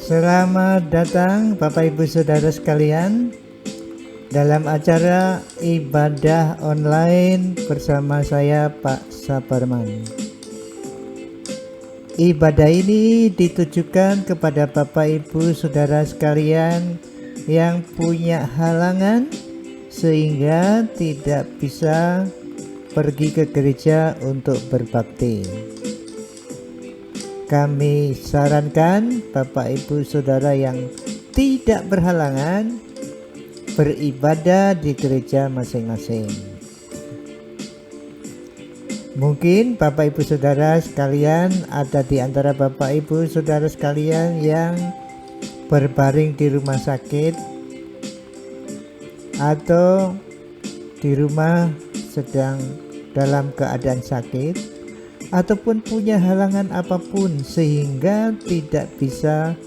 Selamat datang Bapak Ibu Saudara sekalian dalam acara ibadah online bersama saya Pak Saparman. Ibadah ini ditujukan kepada Bapak Ibu Saudara sekalian yang punya halangan sehingga tidak bisa pergi ke gereja untuk berbakti. Kami sarankan Bapak Ibu Saudara yang tidak berhalangan beribadah di gereja masing-masing. Mungkin Bapak Ibu Saudara sekalian ada di antara Bapak Ibu Saudara sekalian yang berbaring di rumah sakit atau di rumah sedang dalam keadaan sakit, ataupun punya halangan apapun sehingga tidak bisa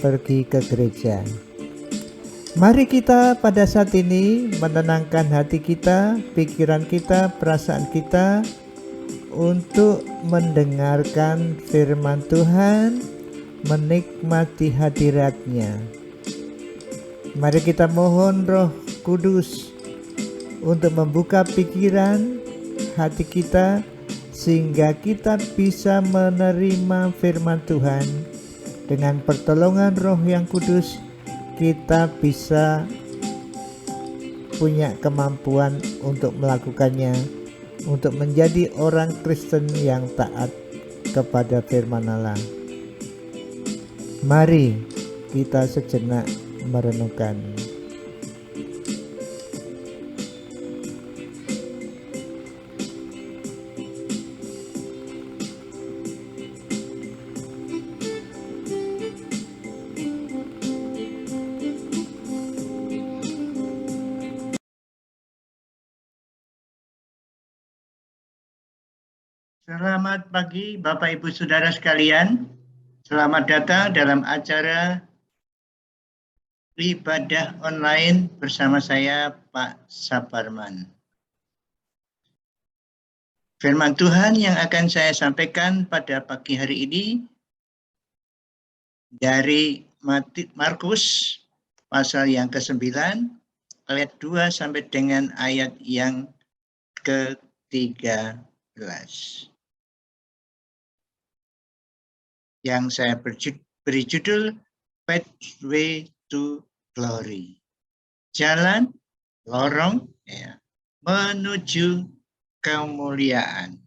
pergi ke gereja. Mari kita pada saat ini menenangkan hati kita, pikiran kita, perasaan kita untuk mendengarkan firman Tuhan, menikmati hadirat-Nya. Mari kita mohon Roh Kudus untuk membuka pikiran hati kita sehingga kita bisa menerima firman Tuhan. Dengan pertolongan Roh yang Kudus, kita bisa punya kemampuan untuk melakukannya, untuk menjadi orang Kristen yang taat kepada firman Allah. Mari kita sejenak merenungkan. Selamat pagi Bapak Ibu Saudara sekalian. Selamat datang dalam acara ibadah online bersama saya Pak Saparman. Firman Tuhan yang akan saya sampaikan pada pagi hari ini dari Markus pasal yang ke-9 ayat 2 sampai dengan ayat yang ke-13. Yang saya beri judul Pathway to Glory. Jalan lorong menuju kemuliaan.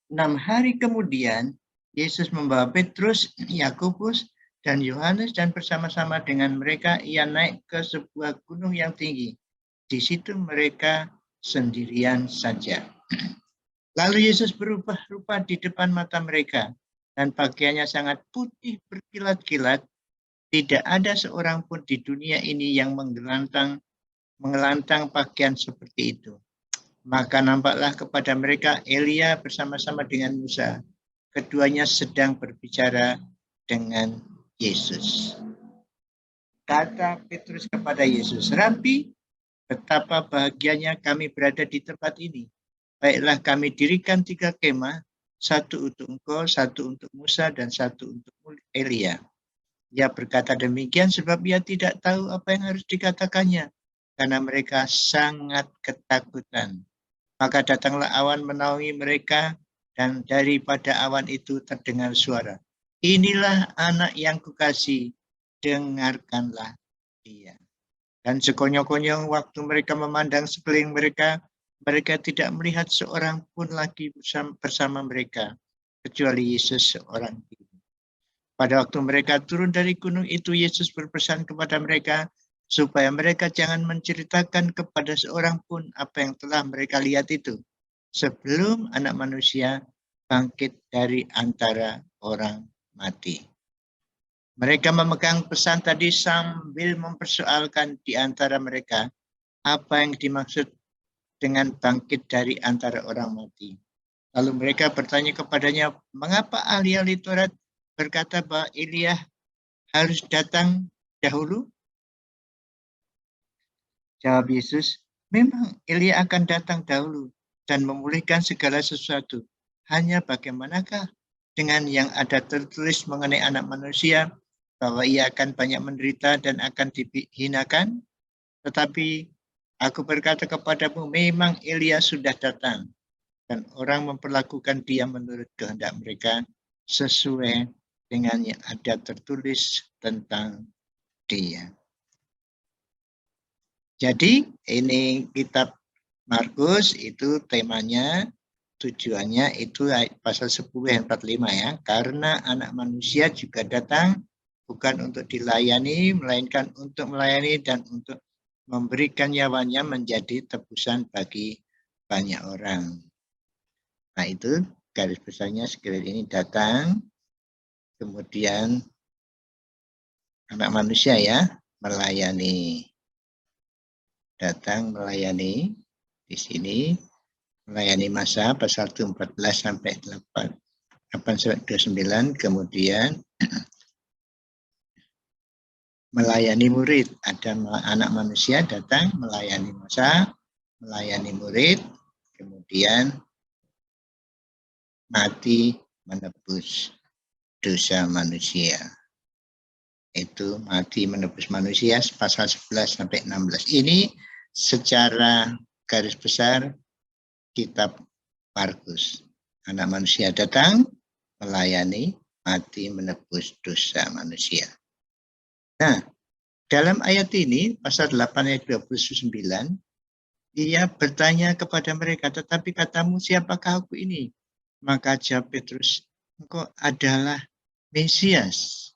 6 hari kemudian, Yesus membawa Petrus, Yakobus, dan Yohanes dan bersama-sama dengan mereka ia naik ke sebuah gunung yang tinggi. Di situ mereka sendirian saja. Lalu Yesus berubah rupa di depan mata mereka, dan pakaiannya sangat putih berkilat-kilat. Tidak ada seorang pun di dunia ini yang mengelantang pakaian seperti itu. Maka nampaklah kepada mereka Elia bersama-sama dengan Musa. Keduanya sedang berbicara dengan Yesus. Kata Petrus kepada Yesus, "Rabi, betapa bahagianya kami berada di tempat ini. Baiklah kami dirikan 3 kemah, satu untuk engkau, satu untuk Musa, dan satu untuk Elia." Ia berkata demikian sebab ia tidak tahu apa yang harus dikatakannya, karena mereka sangat ketakutan. Maka datanglah awan menaungi mereka, dan daripada awan itu terdengar suara, "Inilah anak yang kukasihi, dengarkanlah dia." Dan sekonyong-konyong waktu mereka memandang sekeliling mereka, mereka tidak melihat seorang pun lagi bersama mereka, kecuali Yesus seorang diri. Pada waktu mereka turun dari gunung itu, Yesus berpesan kepada mereka supaya mereka jangan menceritakan kepada seorang pun apa yang telah mereka lihat itu, sebelum Anak Manusia bangkit dari antara orang mati. Mereka memegang pesan tadi sambil mempersoalkan di antara mereka apa yang dimaksud dengan bangkit dari antara orang mati. Lalu mereka bertanya kepadanya, "Mengapa ahli-ahli Taurat berkata bahwa Elia harus datang dahulu?" Jawab Yesus, "Memang Elia akan datang dahulu dan memulihkan segala sesuatu. Hanya bagaimanakah dengan yang ada tertulis mengenai anak manusia, bahwa ia akan banyak menderita dan akan dihinakan? Tetapi aku berkata kepadamu, memang Elia sudah datang, dan orang memperlakukan dia menurut kehendak mereka, sesuai dengan yang ada tertulis tentang dia. Jadi ini kitab Markus itu temanya, tujuannya itu pasal 10 ayat 45 ya. Karena anak manusia juga datang bukan untuk dilayani, melainkan untuk melayani dan untuk memberikan nyawanya menjadi tebusan bagi banyak orang. Nah itu garis besarnya sekali ini datang, kemudian anak manusia ya melayani. Datang melayani di sini, melayani masa pasal 14 sampai 8-29, kemudian melayani murid. Ada anak manusia datang melayani masa, melayani murid, kemudian mati menebus dosa manusia. Itu mati menebus manusia pasal 11 sampai 16. Ini secara garis besar kitab Markus. Anak manusia datang melayani, mati menebus dosa manusia. Nah, dalam ayat ini pasal 8 ayat 29, ia bertanya kepada mereka, tetapi katamu siapakah aku ini? Maka jawab Petrus, engkau adalah Mesias.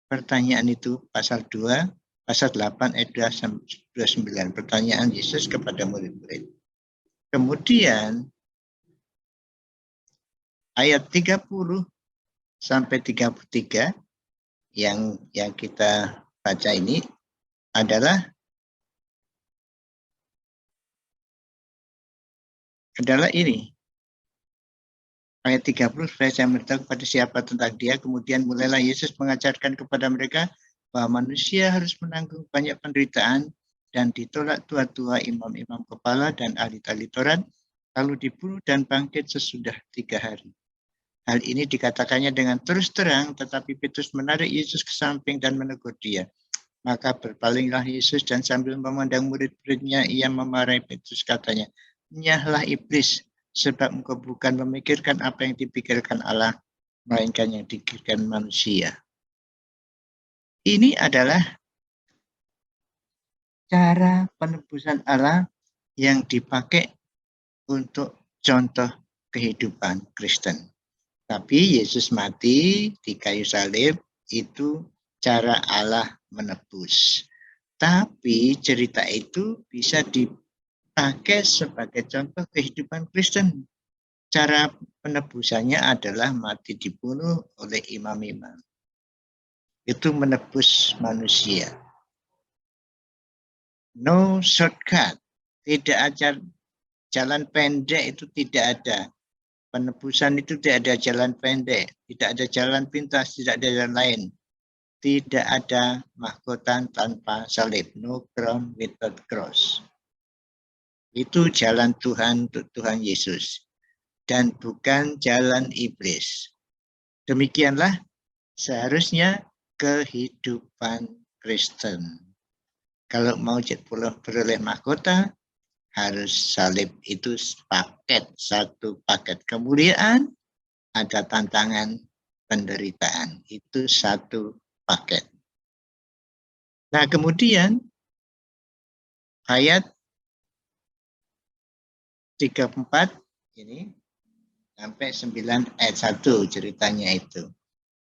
Pertanyaan itu pasal 2, pasal 8 ayat 29. Pertanyaan Yesus kepada murid-murid. Kemudian ayat 30 sampai 33 yang kita baca ini adalah ini. Ayat 30, saya beritahu kepada siapa tentang dia, kemudian mulailah Yesus mengajarkan kepada mereka bahwa manusia harus menanggung banyak penderitaan dan ditolak tua-tua, imam-imam kepala dan ahli-ahli Taurat, lalu dibunuh dan bangkit sesudah 3 hari. Hal ini dikatakannya dengan terus terang, tetapi Petrus menarik Yesus ke samping dan menegur dia. Maka berpalinglah Yesus dan sambil memandang murid-muridnya, ia memarahi Petrus, katanya, "Nyahlah iblis, sebab engkau bukan memikirkan apa yang dipikirkan Allah, melainkan yang dipikirkan manusia." Ini adalah cara penebusan Allah yang dipakai untuk contoh kehidupan Kristen. Tapi Yesus mati di kayu salib itu cara Allah menebus. Tapi cerita itu bisa dipakai sebagai contoh kehidupan Kristen. Cara penebusannya adalah mati dibunuh oleh imam-imam. Itu menebus manusia. No shortcut. Tidak ada jalan pendek, itu tidak ada. Penebusan itu tidak ada jalan pendek, tidak ada jalan pintas, tidak ada jalan lain. Tidak ada mahkota tanpa salib. No crown without cross. Itu jalan Tuhan untuk Tuhan Yesus. Dan bukan jalan iblis. Demikianlah seharusnya kehidupan Kristen. Kalau mau beroleh mahkota, harus salib. Itu paket, satu paket. Kemuliaan, ada tantangan penderitaan. Itu satu paket. Nah, kemudian ayat 34 ini sampai 9 ayat 1 ceritanya itu.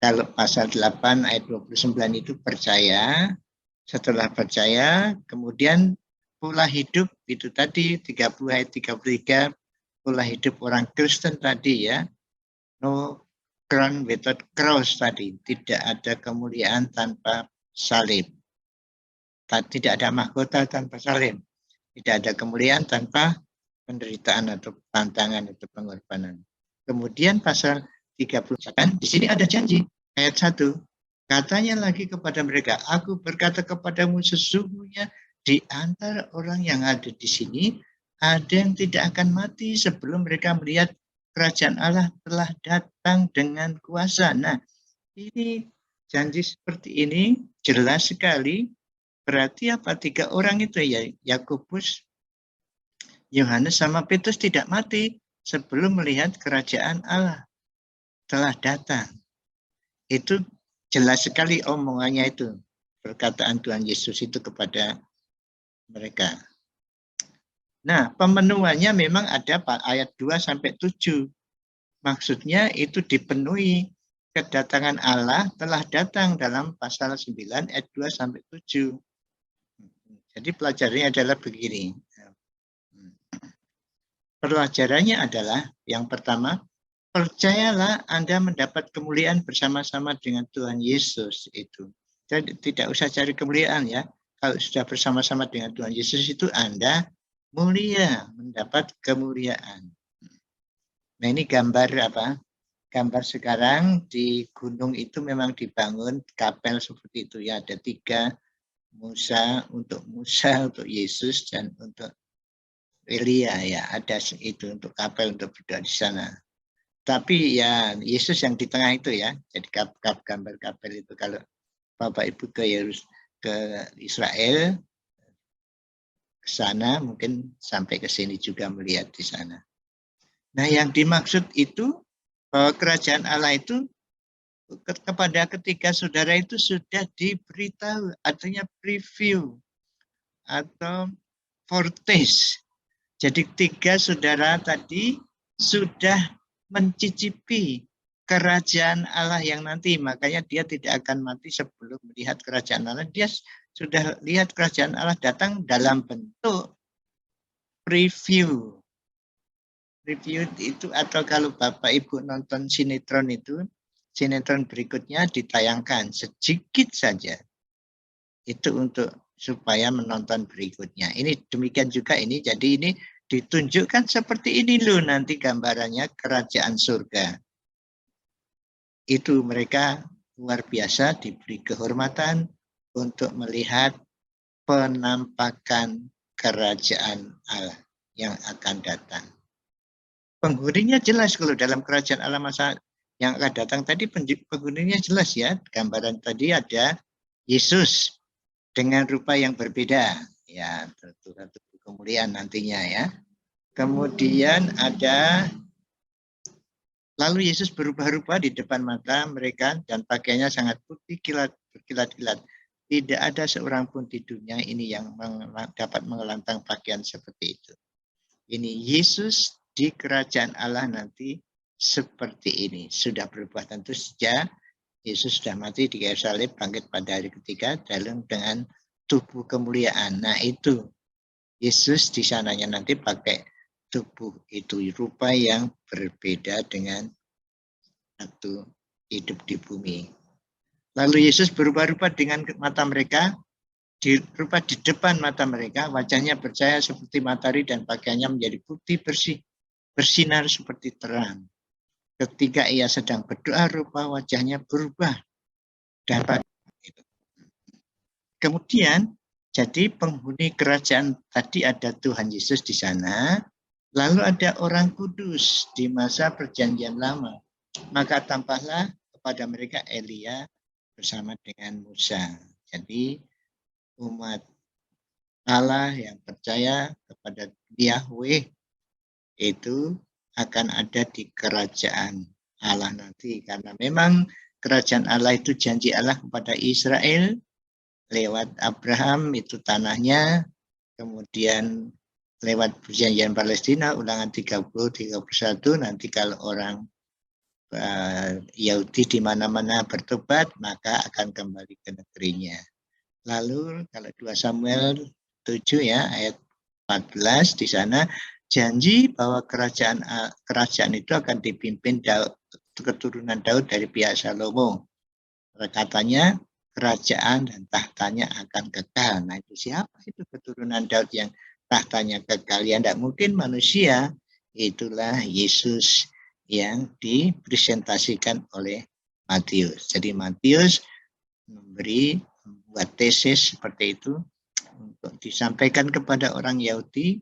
Kalau pasal 8 ayat 29 itu percaya, setelah percaya, kemudian pola hidup itu tadi 30 ayat 33, pola hidup orang Kristen tadi ya. No crown without cross tadi, tidak ada kemuliaan tanpa salib. Tidak ada mahkota tanpa salib. Tidak ada kemuliaan tanpa penderitaan atau tantangan atau pengorbanan. Kemudian pasal 30 di sini ada janji ayat 1. Katanya lagi kepada mereka, aku berkata kepadamu sesungguhnya di antara orang yang ada di sini ada yang tidak akan mati sebelum mereka melihat kerajaan Allah telah datang dengan kuasa. Nah, ini janji seperti ini jelas sekali. Berarti apa? 3 orang itu ya, Yakobus, Yohanes sama Petrus tidak mati sebelum melihat kerajaan Allah telah datang. Itu jelas sekali omongannya itu. Perkataan Tuhan Yesus itu kepada mereka. Nah, pemenuhannya memang ada ayat 2-7. Maksudnya itu dipenuhi. Kedatangan Allah telah datang dalam pasal 9 ayat 2-7. Jadi pelajarannya adalah begini. Pelajarannya adalah yang pertama, percayalah Anda mendapat kemuliaan bersama-sama dengan Tuhan Yesus itu. Jadi tidak usah cari kemuliaan ya. Kalau sudah bersama-sama dengan Tuhan Yesus itu Anda mulia, mendapat kemuliaan. Nah ini gambar apa? Gambar sekarang di gunung itu memang dibangun kapel seperti itu ya. Ada 3, Musa, untuk Yesus, dan untuk Elia ya. Ada itu untuk kapel untuk berdoa di sana. Tapi ya Yesus yang di tengah itu ya. Jadi gambar kapel itu kalau Bapak Ibu ke Israel, ke sana mungkin sampai ke sini juga melihat di sana. Nah yang dimaksud itu bahwa kerajaan Allah itu kepada ketiga saudara itu sudah diberitahu, artinya preview atau foretaste. Jadi 3 saudara tadi sudah mencicipi kerajaan Allah yang nanti, makanya dia tidak akan mati sebelum melihat kerajaan Allah. Dia sudah lihat kerajaan Allah datang dalam bentuk preview. Preview itu, atau kalau Bapak Ibu nonton sinetron itu, sinetron berikutnya ditayangkan sedikit saja. Itu untuk supaya menonton berikutnya. Ini demikian juga ini, jadi ini ditunjukkan seperti ini loh nanti gambarannya kerajaan surga. Itu mereka luar biasa diberi kehormatan untuk melihat penampakan kerajaan Allah yang akan datang. Penghuninya jelas kalau dalam kerajaan Allah masa yang akan datang tadi, penghuninya jelas ya. Gambaran tadi ada Yesus dengan rupa yang berbeda. Ya, tentu kemuliaan nantinya ya. Kemudian ada, lalu Yesus berubah-ubah di depan mata mereka dan pakaiannya sangat putih berkilat-kilat. Tidak ada seorang pun di dunia ini yang dapat mengelantang pakaian seperti itu. Ini Yesus di kerajaan Allah nanti seperti ini. Sudah berubah tentu saja. Yesus sudah mati di kayu salib, bangkit pada hari ketiga dalam dengan tubuh kemuliaan. Nah itu Yesus di sananya nanti pakai tubuh itu, rupa yang berbeda dengan waktu hidup di bumi. Lalu Yesus berubah-ubah dengan mata mereka, dirupa di depan mata mereka, wajahnya bercahaya seperti matahari dan pakaiannya menjadi putih bersih, bersinar seperti terang. Ketika ia sedang berdoa, rupa wajahnya berubah. Dan kemudian, jadi penghuni kerajaan tadi ada Tuhan Yesus di sana, lalu ada orang kudus di masa perjanjian lama. Maka tampaklah kepada mereka Elia bersama dengan Musa. Jadi umat Allah yang percaya kepada Yahweh itu akan ada di kerajaan Allah nanti. Karena memang kerajaan Allah itu janji Allah kepada Israel lewat Abraham, itu tanahnya. Kemudian lewat perjanjian Palestina, ulangan 30-31, nanti kalau orang Yahudi di mana-mana bertobat, maka akan kembali ke negerinya. Lalu kalau 2 Samuel 7 ya, ayat 14 di sana, janji bahwa kerajaan itu akan dipimpin keturunan Daud dari pihak Salomo. Katanya kerajaan dan tahtanya akan kekal. Nah itu siapa itu keturunan Daud yang tahtanya kekal? Ya tidak mungkin manusia. Itulah Yesus yang dipresentasikan oleh Matius. Jadi Matius membuat tesis seperti itu untuk disampaikan kepada orang Yahudi.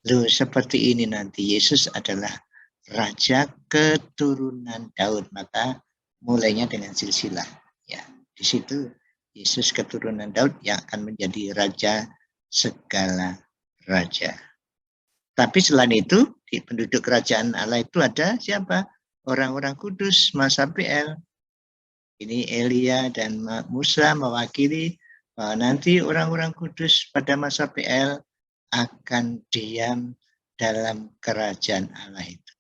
Loh, seperti ini nanti Yesus adalah raja keturunan Daud, maka mulainya dengan silsilah. Ya, di situ Yesus keturunan Daud yang akan menjadi raja segala raja. Tapi selain itu, di penduduk kerajaan Allah itu ada siapa? Orang-orang kudus masa PL. Ini Elia dan Musa mewakili bahwa nanti orang-orang kudus pada masa PL akan diam dalam kerajaan Allah itu.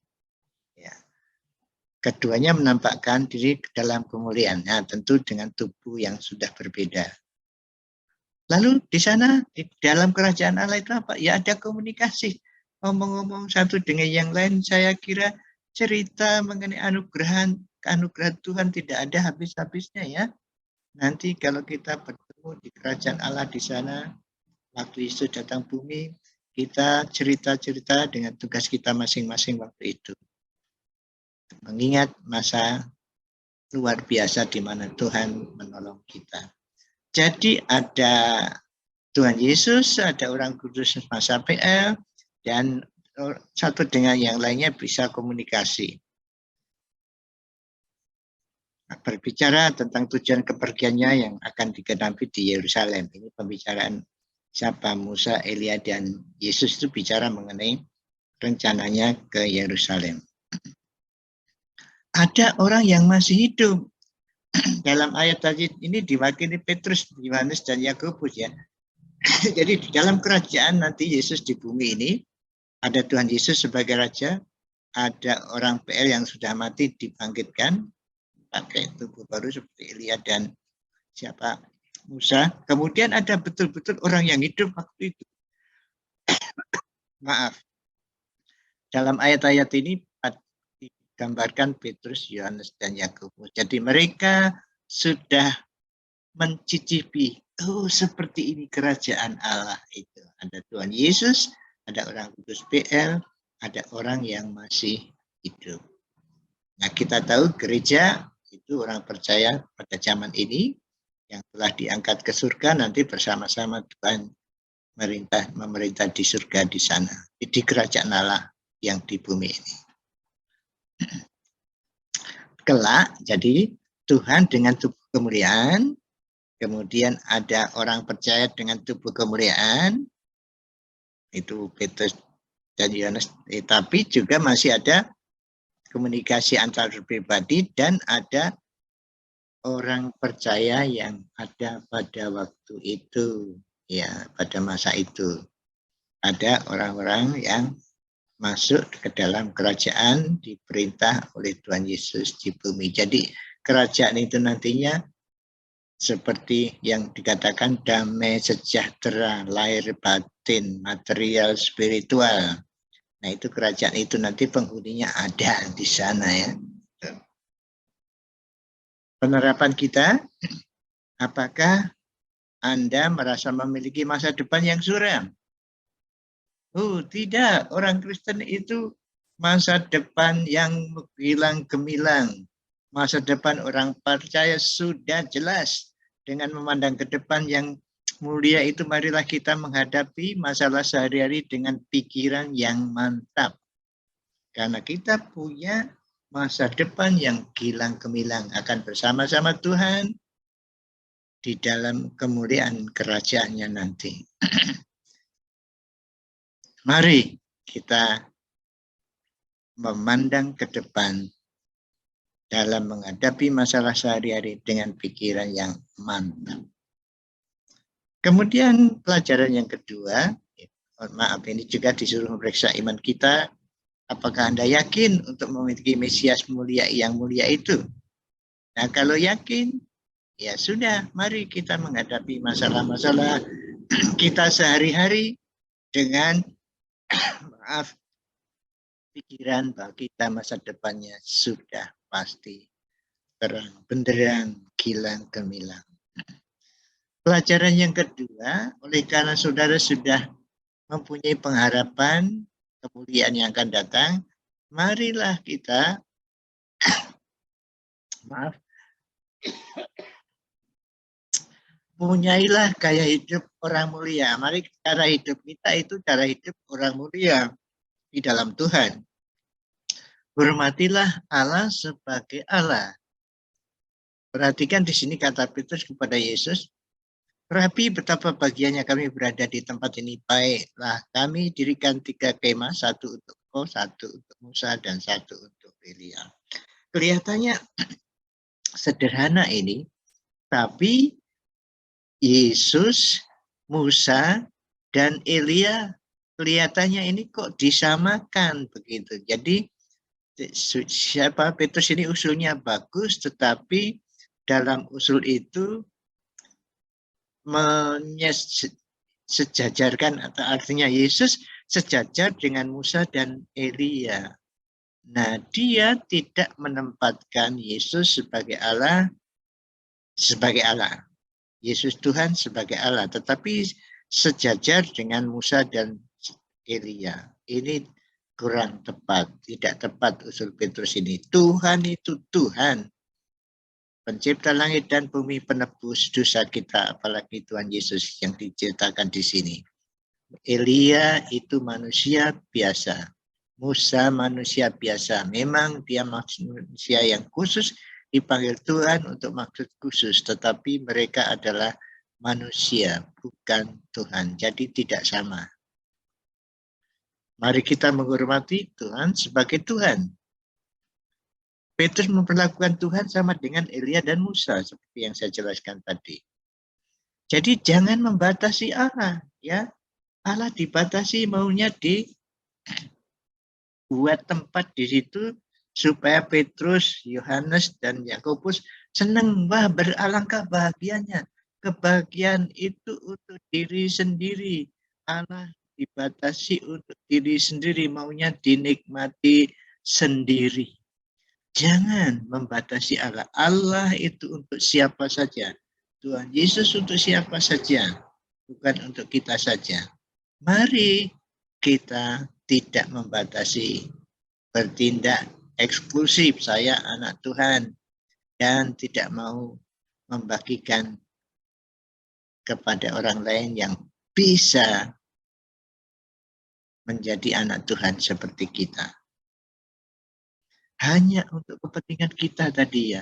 Ya. Keduanya menampakkan diri dalam kemuliaan, nah, tentu dengan tubuh yang sudah berbeda. Lalu di sana, di dalam kerajaan Allah itu apa? Ya ada komunikasi. Ngomong-ngomong satu dengan yang lain, saya kira cerita mengenai anugerah Tuhan tidak ada habis-habisnya ya. Nanti kalau kita bertemu di kerajaan Allah di sana, waktu Yesus datang bumi, kita cerita-cerita dengan tugas kita masing-masing waktu itu. Mengingat masa luar biasa di mana Tuhan menolong kita. Jadi ada Tuhan Yesus, ada orang kudus masa PL, dan satu dengan yang lainnya bisa komunikasi. Berbicara tentang tujuan kepergiannya yang akan digenapi di Yerusalem. Ini pembicaraan siapa? Musa, Elia, dan Yesus itu bicara mengenai rencananya ke Yerusalem. Ada orang yang masih hidup. Dalam ayat tadi ini diwakili Petrus, Yohanes, dan Yakobus ya. Jadi di dalam kerajaan nanti Yesus di bumi ini, ada Tuhan Yesus sebagai Raja, ada orang PL yang sudah mati dibangkitkan, pakai tubuh baru seperti Elia dan siapa? Musa. Kemudian ada betul-betul orang yang hidup waktu itu. Maaf. Dalam ayat-ayat ini digambarkan Petrus, Yohanes, dan Yakobus. Jadi mereka sudah mencicipi, oh seperti ini kerajaan Allah itu. Ada Tuhan Yesus, ada orang kudus PL, ada orang yang masih hidup. Nah kita tahu gereja itu orang percaya pada zaman ini yang telah diangkat ke surga nanti bersama-sama Tuhan memerintah di surga di sana, di kerajaan Allah yang di bumi ini. Kelak, jadi Tuhan dengan tubuh kemuliaan, kemudian ada orang percaya dengan tubuh kemuliaan, itu Petrus dan Yohanes, tapi juga masih ada komunikasi antar pribadi dan ada orang percaya yang ada pada waktu itu, ya pada masa itu. Ada orang-orang yang masuk ke dalam kerajaan diperintah oleh Tuhan Yesus di bumi. Jadi kerajaan itu nantinya seperti yang dikatakan damai sejahtera, lahir batin, material, spiritual. Nah itu kerajaan itu nanti penghuninya ada di sana ya. Penerapan kita, apakah Anda merasa memiliki masa depan yang suram? Oh tidak, orang Kristen itu masa depan yang hilang gemilang. Masa depan orang percaya sudah jelas. Dengan memandang ke depan yang mulia itu, marilah kita menghadapi masalah sehari-hari dengan pikiran yang mantap. Karena kita punya masa depan yang gilang gemilang, akan bersama-sama Tuhan di dalam kemuliaan kerajaannya nanti. Mari kita memandang ke depan dalam menghadapi masalah sehari-hari dengan pikiran yang mantap. Kemudian pelajaran yang kedua, maaf ini juga disuruh memeriksa iman kita. Apakah Anda yakin untuk memiliki Mesias mulia yang mulia itu? Nah kalau yakin, ya sudah, mari kita menghadapi masalah-masalah kita sehari-hari dengan pikiran bahwa kita masa depannya sudah pasti terang benderang, gilang gemilang. Pelajaran yang kedua, oleh karena saudara sudah mempunyai pengharapan kemuliaan yang akan datang, marilah kita punyailah gaya hidup orang mulia. Mari cara hidup kita itu cara hidup orang mulia di dalam Tuhan. Hormatilah Allah sebagai Allah. Perhatikan di sini kata Petrus kepada Yesus, Rabi, betapa bahagianya kami berada di tempat ini. Baiklah, kami dirikan 3 kemah, 1 untuk kau, 1 untuk Musa, dan 1 untuk Elia. Kelihatannya sederhana ini, tapi Yesus, Musa, dan Elia kelihatannya ini kok disamakan begitu. Jadi siapa Petrus ini usulnya bagus, tetapi dalam usul itu sejajarkan, atau artinya Yesus sejajar dengan Musa dan Elia. Nah, dia tidak menempatkan Yesus sebagai Allah, Yesus Tuhan sebagai Allah, tetapi sejajar dengan Musa dan Elia. Ini kurang tepat, tidak tepat usul Petrus ini. Tuhan itu Tuhan, pencipta langit dan bumi, penebus dosa kita, apalagi Tuhan Yesus yang diceritakan di sini. Elia itu manusia biasa, Musa manusia biasa. Memang dia manusia yang khusus, dipanggil Tuhan untuk maksud khusus, tetapi mereka adalah manusia, bukan Tuhan. Jadi tidak sama. Mari kita menghormati Tuhan sebagai Tuhan. Petrus memperlakukan Tuhan sama dengan Elia dan Musa, seperti yang saya jelaskan tadi. Jadi jangan membatasi Allah, ya. Allah dibatasi, maunya dibuat tempat di situ supaya Petrus, Yohanes, dan Yakobus senang, wah, beralangkah bahagianya. Kebahagiaan itu untuk diri sendiri. Allah dibatasi untuk diri sendiri, maunya dinikmati sendiri. Jangan membatasi Allah. Allah itu untuk siapa saja. Tuhan Yesus untuk siapa saja, bukan untuk kita saja. Mari kita tidak membatasi, bertindak eksklusif, saya anak Tuhan, dan tidak mau membagikan kepada orang lain yang bisa menjadi anak Tuhan seperti kita. Hanya untuk kepentingan kita tadi, ya.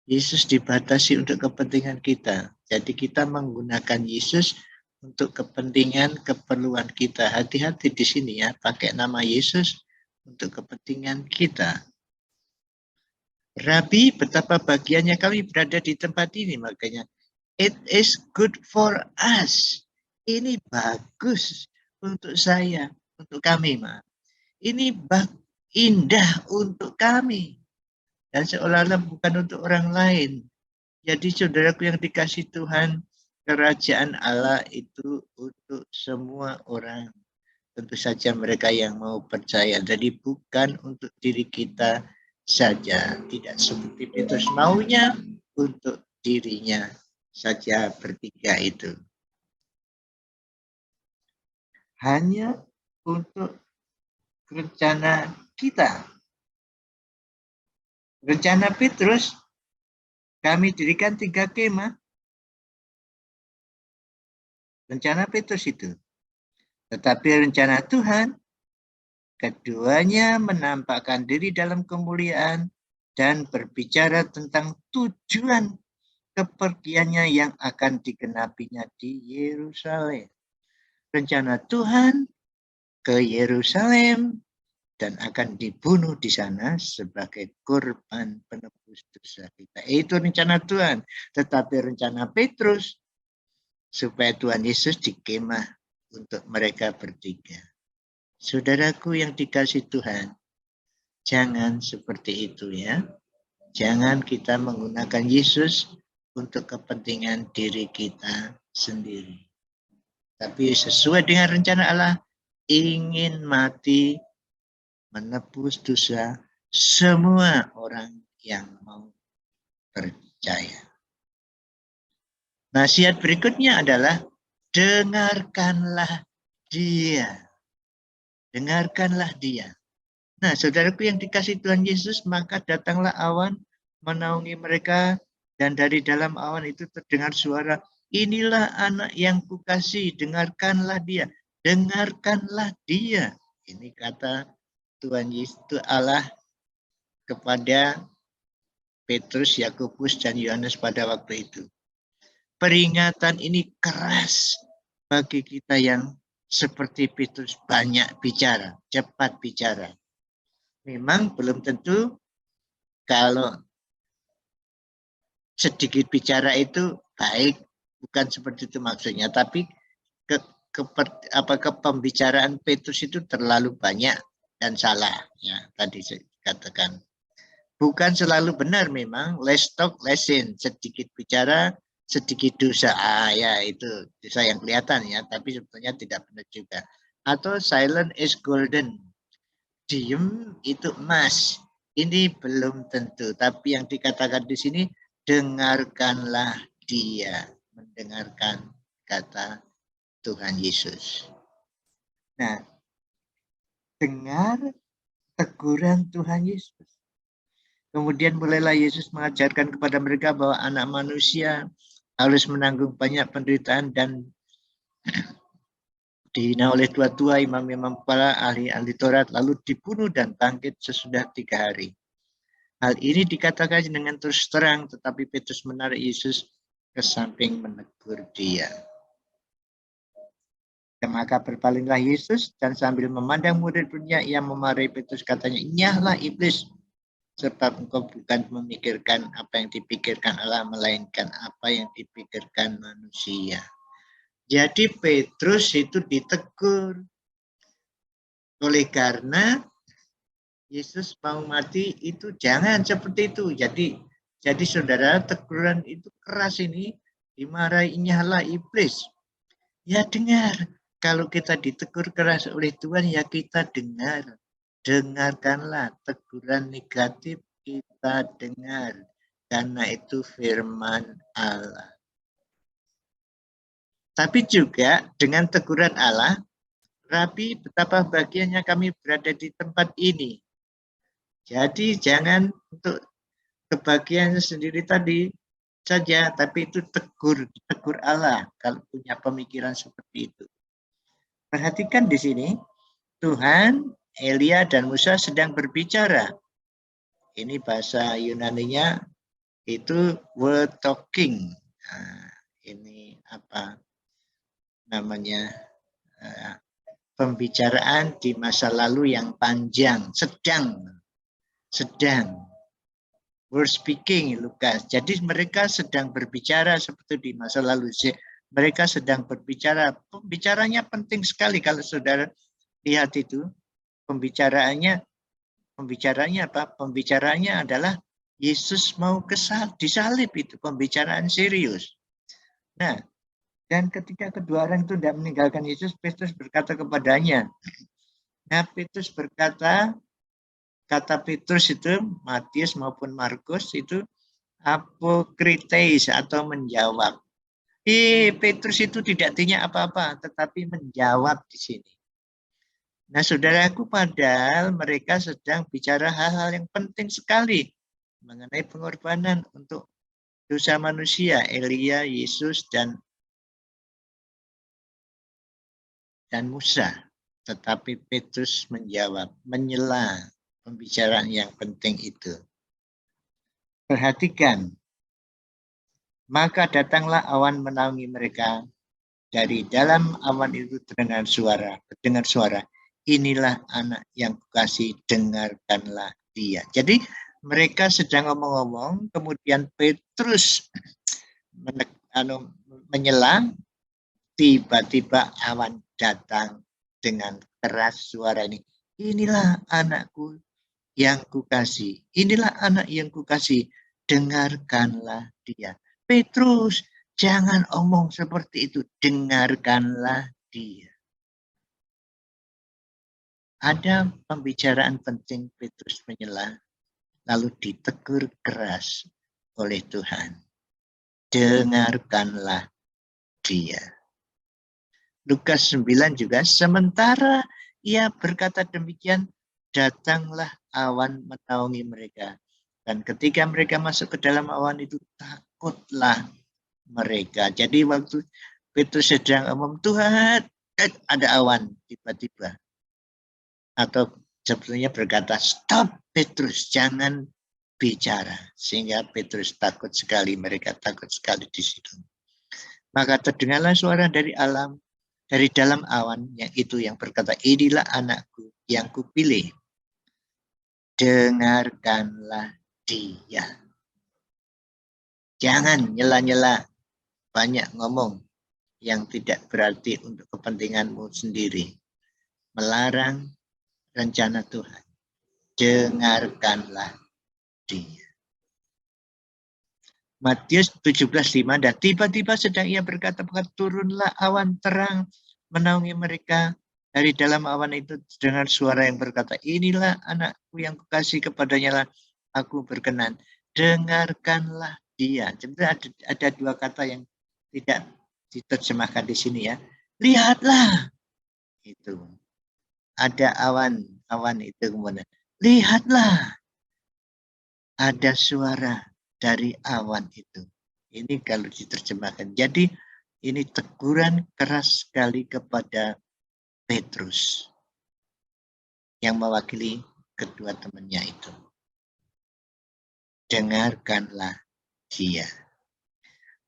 Yesus dibatasi untuk kepentingan kita. Jadi kita menggunakan Yesus untuk kepentingan, keperluan kita. Hati-hati di sini, ya, pakai nama Yesus untuk kepentingan kita. Rabi, betapa bahagianya kami berada di tempat ini. Makanya, it is good for us. Ini bagus untuk saya, untuk kami, maaf. Ini indah untuk kami. Dan seolah-olah bukan untuk orang lain. Jadi saudaraku yang dikasih Tuhan, kerajaan Allah itu untuk semua orang. Tentu saja mereka yang mau percaya. Jadi bukan untuk diri kita saja. Tidak seperti Petrus, maunya untuk dirinya saja bertiga itu. Hanya untuk rencana kita. Rencana Petrus, kami dirikan 3 kemah. Rencana Petrus itu. Tetapi rencana Tuhan, keduanya menampakkan diri dalam kemuliaan dan berbicara tentang tujuan kepergiannya yang akan digenapinya di Yerusalem. Rencana Tuhan ke Yerusalem dan akan dibunuh di sana sebagai korban penebus dosa kita. Itu rencana Tuhan. Tetapi rencana Petrus supaya Tuhan Yesus dikemah untuk mereka bertiga. Saudaraku yang dikasih Tuhan, jangan seperti itu, ya. Jangan kita menggunakan Yesus untuk kepentingan diri kita sendiri. Tapi sesuai dengan rencana Allah, ingin mati, menebus dosa semua orang yang mau percaya. Nasihat berikutnya adalah dengarkanlah dia. Dengarkanlah dia. Nah, saudaraku yang dikasih Tuhan Yesus, maka datanglah awan menaungi mereka, dan dari dalam awan itu terdengar suara, inilah anak yang kukasih, dengarkanlah dia. Dengarkanlah dia. Ini kata Tuhan Yesus, Allah kepada Petrus, Yakobus, dan Yohanes pada waktu itu. Peringatan ini keras bagi kita yang seperti Petrus, banyak bicara, cepat bicara. Memang belum tentu kalau sedikit bicara itu baik, bukan seperti itu maksudnya, tapi pembicaraan Petrus itu terlalu banyak dan salah, ya tadi saya katakan. Bukan selalu benar memang, less talk, less sin, sedikit bicara, sedikit dosa. Ya itu dosa yang kelihatan ya, tapi sebetulnya tidak benar juga. Atau silent is golden, diem itu emas. Ini belum tentu, tapi yang dikatakan di sini, dengarkanlah dia, mendengarkan kata Tuhan Yesus. Nah, dengar teguran Tuhan Yesus. Kemudian mulailah Yesus mengajarkan kepada mereka bahwa anak manusia harus menanggung banyak penderitaan dan dihina oleh tua-tua, imam-imam kepala, ahli-ahli Taurat, lalu dibunuh dan bangkit sesudah 3 hari. Hal ini dikatakan dengan terus terang, tetapi Petrus menarik Yesus ke samping menegur dia. Maka berpalinglah Yesus dan sambil memandang murid-muridnya, ia memarahi Petrus, katanya, "Nyahlah iblis, sebab engkau bukan memikirkan apa yang dipikirkan Allah, melainkan apa yang dipikirkan manusia." Jadi Petrus itu ditegur. Oleh karena Yesus mau mati itu jangan seperti itu. Jadi saudara, teguran itu keras ini, dimarahi, "Nyahlah iblis." Ya dengar. Kalau kita ditegur keras oleh Tuhan, ya kita dengar. Dengarkanlah teguran negatif, kita dengar. Karena itu firman Allah. Tapi juga dengan teguran Allah, Rabi, betapa bahagianya kami berada di tempat ini. Jadi jangan untuk kebahagiaannya sendiri tadi saja, tapi itu tegur Allah kalau punya pemikiran seperti itu. Perhatikan di sini, Tuhan, Elia, dan Musa sedang berbicara. Ini bahasa Yunaninya itu word talking. Nah, ini apa namanya? Pembicaraan di masa lalu yang panjang, sedang word speaking, Lukas. Jadi mereka sedang berbicara seperti di masa lalu. Mereka sedang berbicara. Pembicaranya penting sekali kalau saudara lihat itu. Pembicaraannya apa? Pembicaraannya adalah Yesus mau disalib, itu pembicaraan serius. Nah, dan ketika kedua orang itu tidak meninggalkan Yesus, Petrus berkata kepadanya. Nah, Petrus berkata, kata Petrus itu, Matius maupun Markus itu apokrites atau menjawab. Petrus itu tidak tanya apa-apa, tetapi menjawab di sini. Nah, saudaraku, padahal mereka sedang bicara hal-hal yang penting sekali mengenai pengorbanan untuk dosa manusia, Elia, Yesus, dan Musa. Tetapi Petrus menjawab, menyela pembicaraan yang penting itu. Perhatikan, maka datanglah awan menaungi mereka. Dari dalam awan itu terdengar suara. Inilah anak yang kukasihi, dengarkanlah dia. Jadi mereka sedang ngomong-ngomong, kemudian Petrus menyela, tiba-tiba awan datang dengan keras suara ini. Inilah anakku yang kukasihi. Inilah anak yang kukasihi. Dengarkanlah dia. Petrus, jangan omong seperti itu. Dengarkanlah dia. Ada pembicaraan penting, Petrus menyela, lalu ditegur keras oleh Tuhan. Dengarkanlah dia. Lukas 9 juga, sementara ia berkata demikian, datanglah awan menaungi mereka. Dan ketika mereka masuk ke dalam awan itu, takutlah mereka. Jadi waktu Petrus sedang ngomong, Tuhan, ada awan tiba-tiba. Atau sebetulnya berkata, stop Petrus, jangan bicara. Sehingga Petrus takut sekali, mereka takut sekali di situ. Maka terdengarlah suara dari dalam awan yang itu yang berkata, inilah anakku yang kupilih. Dengarkanlah dia. Jangan nyela-nyela, banyak ngomong yang tidak berarti untuk kepentinganmu sendiri. Melarang rencana Tuhan. Dengarkanlah dia. Matius 17:5, dan tiba-tiba sedang ia berkata, turunlah awan terang menaungi mereka. Dari dalam awan itu dengar suara yang berkata, inilah anakku yang kukasih, kepadanya lah aku berkenan. Dengarkanlah dia. Sebenarnya ada dua kata yang tidak diterjemahkan di sini ya. Lihatlah. Itu. Ada awan itu kemudian. Lihatlah. Ada suara dari awan itu. Ini kalau diterjemahkan. Jadi ini teguran keras sekali kepada Petrus yang mewakili kedua temannya itu. Dengarkanlah dia.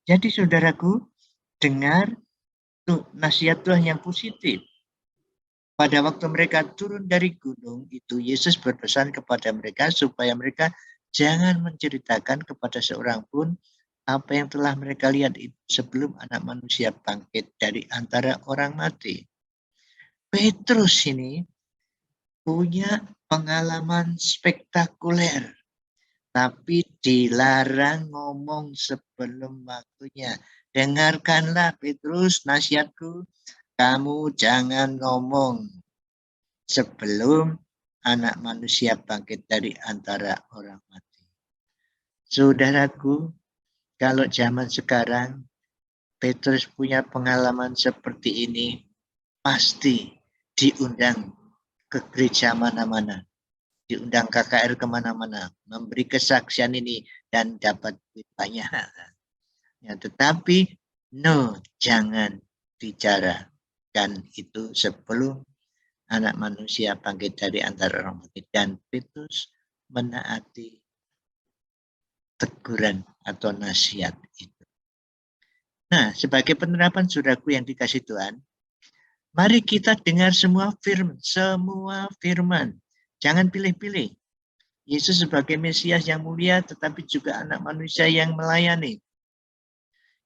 Jadi saudaraku, dengar tuh nasihat Tuhan yang positif. Pada waktu mereka turun dari gunung itu, Yesus berpesan kepada mereka supaya mereka jangan menceritakan kepada seorang pun apa yang telah mereka lihat sebelum Anak Manusia bangkit dari antara orang mati. Petrus ini punya pengalaman spektakuler, tapi dilarang ngomong sebelum waktunya. Dengarkanlah Petrus, nasihatku, kamu jangan ngomong sebelum Anak Manusia bangkit dari antara orang mati. Saudaraku, kalau zaman sekarang Petrus punya pengalaman seperti ini, pasti diundang ke gereja mana-mana, diundang KKR kemana-mana, memberi kesaksian ini dan dapat banyak. Ya, tetapi jangan bicarakan itu sebelum Anak Manusia bangkit dari antara orang mati. Dan Petrus menaati teguran atau nasihat itu. Nah, sebagai penerapan saudaraku yang dikasih Tuhan, mari kita dengar semua firman. Jangan pilih-pilih. Yesus sebagai Mesias yang mulia, tetapi juga anak manusia yang melayani.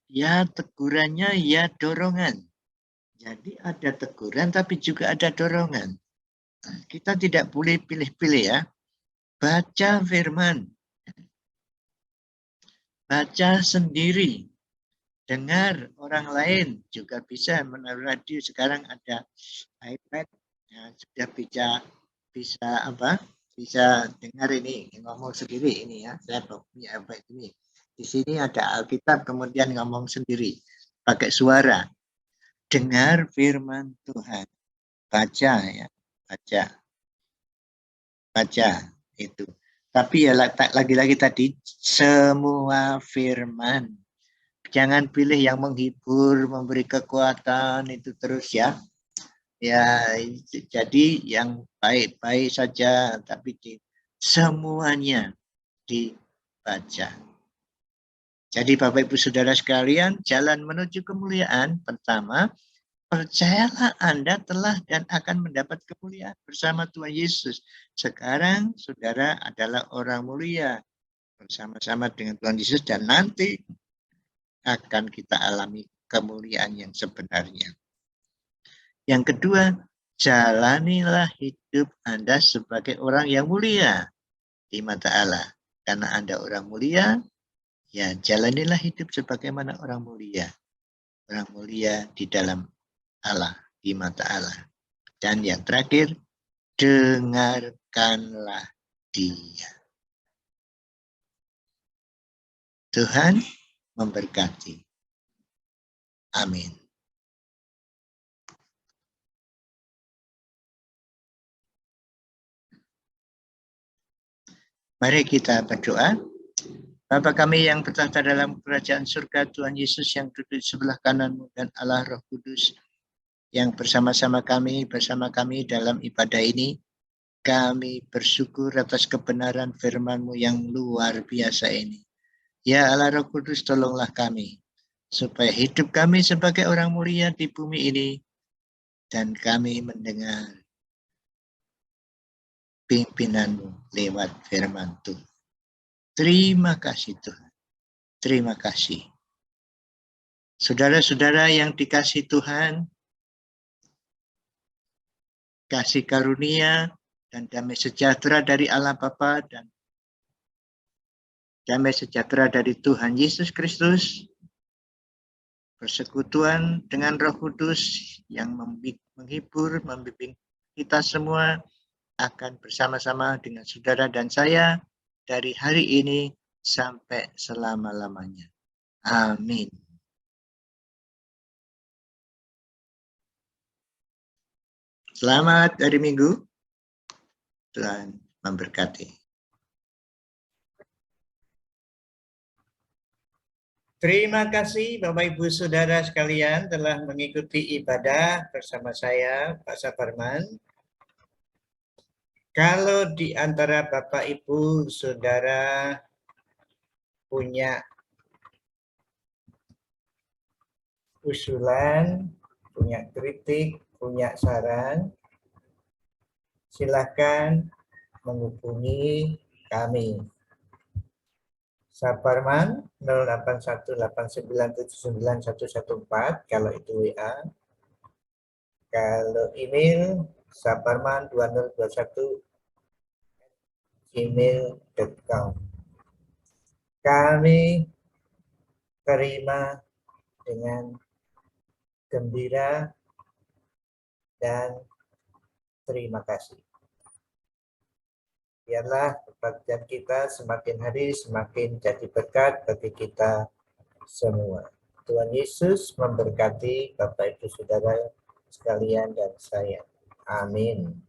Ya tegurannya, ya dorongan. Jadi ada teguran, tapi juga ada dorongan. Kita tidak boleh pilih-pilih ya. Baca firman. Baca sendiri. Dengar orang lain juga bisa melalui radio. Sekarang ada iPad, ya, sudah bisa dengar ini, ngomong sendiri ini ya. Saya punya iPad ini. Di sini ada Alkitab, kemudian ngomong sendiri pakai suara. Dengar firman Tuhan. Baca ya, baca itu. Tapi ya lagi-lagi tadi semua firman. Jangan pilih yang menghibur, memberi kekuatan itu terus ya. Ya, jadi yang baik-baik saja, tapi semuanya dibaca. Jadi Bapak Ibu Saudara sekalian, jalan menuju kemuliaan pertama, percayalah Anda telah dan akan mendapat kemuliaan bersama Tuhan Yesus. Sekarang saudara adalah orang mulia bersama-sama dengan Tuhan Yesus dan nanti akan kita alami kemuliaan yang sebenarnya. Yang kedua, jalanilah hidup Anda sebagai orang yang mulia di mata Allah. Karena Anda orang mulia, ya jalanilah hidup sebagaimana orang mulia. Orang mulia di dalam Allah, di mata Allah. Dan yang terakhir, dengarkanlah Dia. Tuhan memberkati. Amin. Mari kita berdoa. Bapa kami yang bertahta dalam kerajaan surga, Tuhan Yesus yang duduk di sebelah kanan-Mu dan Allah Roh Kudus yang bersama kami dalam ibadah ini. Kami bersyukur atas kebenaran firman-Mu yang luar biasa ini. Ya Allah Roh Kudus, tolonglah kami, supaya hidup kami sebagai orang mulia di bumi ini, dan kami mendengar pimpinan-Mu lewat firman Tuhan. Terima kasih Tuhan. Terima kasih. Saudara-saudara yang dikasih Tuhan, kasih karunia dan damai sejahtera dari Allah Bapa dan damai sejahtera dari Tuhan Yesus Kristus, persekutuan dengan Roh Kudus yang menghibur, membimbing kita semua akan bersama-sama dengan saudara dan saya dari hari ini sampai selama-lamanya. Amin. Selamat hari Minggu. Tuhan memberkati. Terima kasih Bapak Ibu Saudara sekalian telah mengikuti ibadah bersama saya, Pak Saparman. Kalau di antara Bapak Ibu Saudara punya usulan, punya kritik, punya saran, silakan menghubungi kami. Saparman 0818979114 kalau itu WA. Kalau email saparman2021@gmail.com. Kami terima dengan gembira dan terima kasih. Biarlah kebaktian kita semakin hari semakin jadi berkat bagi kita semua. Tuhan Yesus memberkati Bapak Ibu Saudara sekalian dan saya. Amin.